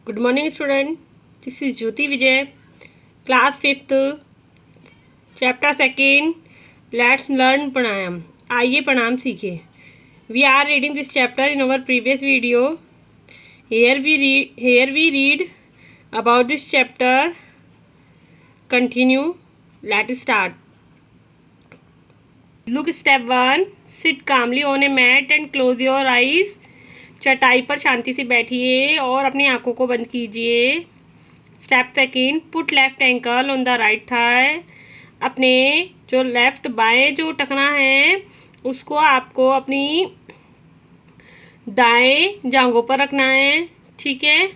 Good morning, student. This is Jyoti Vijay, class 5th, chapter 2nd. Let's learn pranayam. आइए प्रणाम सीखें. We are reading this chapter in our previous video. Here we read about this chapter. Continue. Let's start. Look, step 1. Sit calmly on a mat and close your eyes. चटाई पर शांति से बैठिए और अपनी आंखों को बंद कीजिए. Step 2. Put left ankle on the right thigh. अपने जो लेफ्ट बाएं जो टखना है उसको आपको अपनी दाएं जांघों पर रखना है. ठीक है.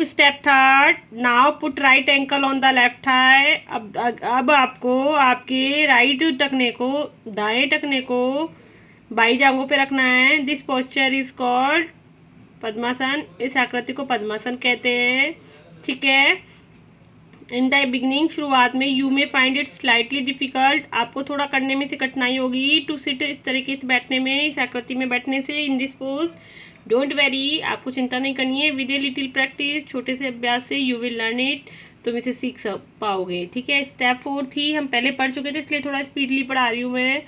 Step 3. Now put right ankle on the left thigh. अब आपको आपके राइट टखने को दाएं टखने को बाई जांघों पे रखना है. दिस पोस्चर इज कॉल्ड पद्मासन. इस आकृति को पद्मासन कहते हैं. ठीक है. इन द बिगिनिंग शुरुआत में you may find it slightly difficult. आपको थोड़ा करने में से कठिनाई होगी. टू सिट इस तरीके से बैठने में, इस आकृति में बैठने से. In this pose don't very. आपको चिंता नहीं करनी है. विद ए लिटिल प्रैक्टिस, छोटे से अभ्यास से यू विल लर्न इट. तुम इसे सीख पाओगे. ठीक है. स्टेप 4 थी, हम पहले पढ़ चुके थे इसलिए थोड़ा स्पीडली पढ़ा रही हूँ मैं.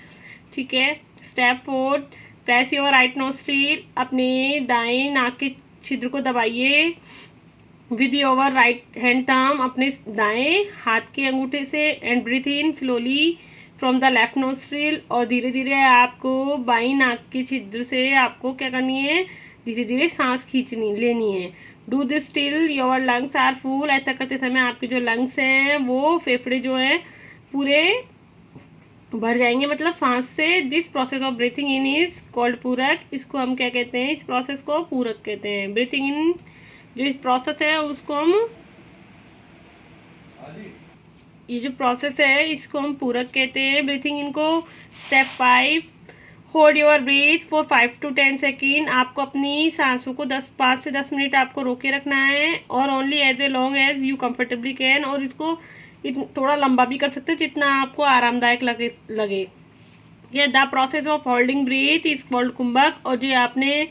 ठीक है. Step 4. Press your right nostril. अपने दाएं नाक के छिद्र को दबाइए. With your right hand thumb. अपने दाएं हाथ के अंगूठे से. And breathe in slowly from the left nostril. और धीरे धीरे आपको बाई नाक के छिद्र से आपको क्या करनी है, धीरे धीरे सांस खींचनी लेनी है. Do this till your lungs are full. ऐसा करते समय आपके जो लंग्स हैं वो फेफड़े जो हैं पूरे भर जाएंगे, मतलब सांस से. This process of breathing in is called पूरक. इसको हम क्या कहते हैं, इस प्रोसेस को पूरक कहते हैं. ब्रीथिंग इन जो इस प्रोसेस है उसको हम, ये जो प्रोसेस है इसको हम पूरक कहते हैं. ब्रीथिंग इन को. Step 5. Hold your breathe for 5 to 10 second. आपको अपनी सांसों को 5 से 10 मिनट आपको रोके रखना है. और only as a long as you comfortably can. और इसको थोड़ा लंबा भी कर सकते हैं जितना आपको आरामदायक लगे. ये the process of holding breath is called kumbhak. और जो आपने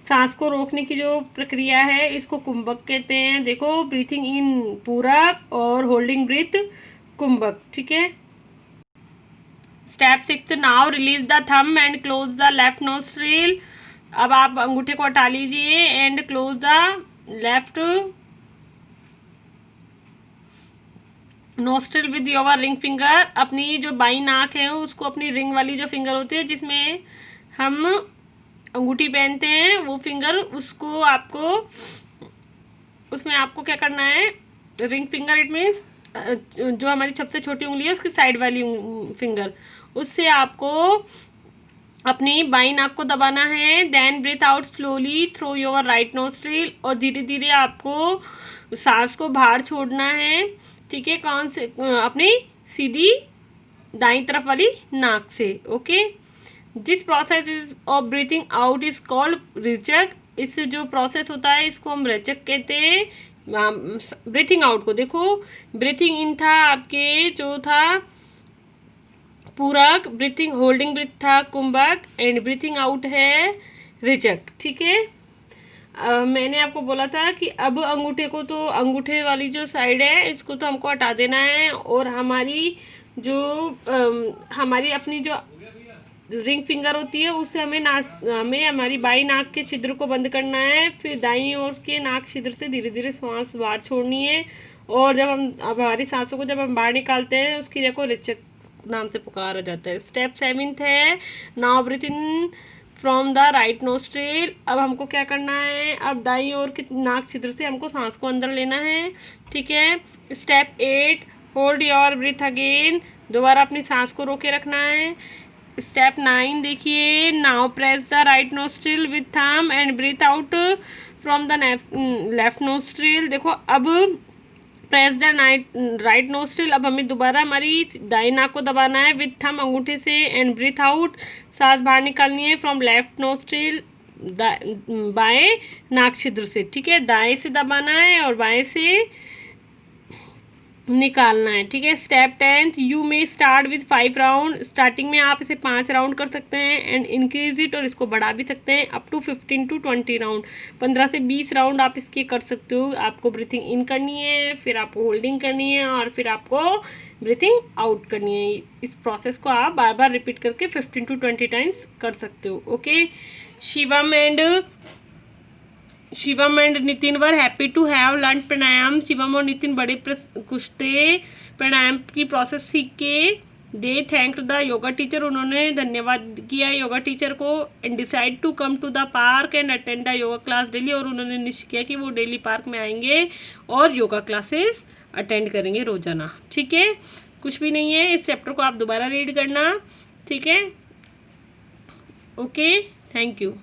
सांस को रोकने की जो प्रक्रिया है इसको कुंभक कहते हैं. देखो, ब्रीथिंग इन पूरक और होल्डिंग ब्रीथ कुंभक. ठीक है. Step 6. Now release the thumb and close the left nostril. अब आप अंगूठे को हटा लीजिए and close the left nostril with your ring finger. अपनी जो बाई नाक है उसको अपनी रिंग वाली जो फिंगर होती है जिसमें हम अंगूठी पहनते हैं वो फिंगर, उसको आपको उसमें आपको क्या करना है, रिंग फिंगर इट मीन्स जो हमारी सबसे छोटी उंगली है उसकी साइड वाली फिंगर, उससे आपको अपनी बाई नाक को दबाना है. Then breathe out slowly through your right nostril. और धीरे धीरे आपको सांस को बाहर छोड़ना है. ठीक है. कौन से, अपनी सीधी दाई तरफ वाली नाक से. Okay. This process is of breathing out is called rechak. इस जो प्रोसेस होता है इसको हम रेचक कहते हैं. ब्रीथिंग आउट को देखो, ब्रीथिंग इन था आपके जो था पूरक, ब्रीथिंग होल्डिंग ब्रीथ था कुंभक, एंड ब्रीथिंग आउट है रेचक. ठीक है. मैंने आपको बोला था कि अब अंगूठे को, तो अंगूठे वाली जो साइड है इसको तो हमको हटा देना है. और हमारी जो हमारी अपनी जो रिंग फिंगर होती है उससे हमें हमारी बाई नाक के छिद्र को बंद करना है. फिर दाईं ओर के नाक छिद्र से धीरे धीरे सांस बाहर छोड़नी है. और जब हम हमारी सांसों को जब हम बाहर निकालते हैं उस क्रिया को रेचक नाम से पुकारा जाता है. स्टेप 7 है. Now breathe in from the right nostril. अब हमको क्या करना है, अब दाईं ओर के नाक छिद्र से हमको सांस को अंदर लेना है. ठीक है. Step 8. Hold your breathe again. दोबारा अपनी सांस को रोके रखना है. स्टेप 9 देखिए. Now press the right nostril with thumb and breathe out from the left nostril. देखो, अब प्रेस द राइट नोस्ट्रिल. अब हमें दोबारा हमारी दाई नाक को दबाना है विथ थंब अंगूठे से. एंड ब्रीथ आउट, सांस बाहर निकालनी है फ्रॉम लेफ्ट नोस्ट्रिल बाएं नाक छिद्र से. ठीक है. दाएं से दबाना है और बाएं से निकालना है। ठीक है, step 10th, you may start with 5 round. Starting में आप इसे 5 राउंड कर सकते हैं एंड इंक्रीज इट, और इसको बढ़ा भी सकते हैं अप टू 15 to 20 राउंड। 15 से 20 राउंड आप इसके कर सकते हो। आपको ब्रीथिंग इन करनी है, फिर आपको होल्डिंग करनी है, और फिर आपको ब्रीथिंग आउट करनी है। इस प्रोसेस को आप बार बार रिपीट करके 15 to 20 टाइम्स कर सकते हो। Okay, Shivam and Nitin were happy to have learn pranayama. Shivam और नितिन बड़े खुश थे प्राणायाम की प्रोसेस सीख के। They thanked the yoga teacher, उन्होंने धन्यवाद किया योगा टीचर को। And decide to come to the park and attend the yoga class daily, और उन्होंने निश्चय किया कि वो डेली पार्क में आएंगे और योगा क्लासेस अटेंड करेंगे रोजाना। ठीक है, कुछ भी नहीं है, इस चैप्टर को आप दोबारा रीड करना। ठीक है, ओके, थैंक यू।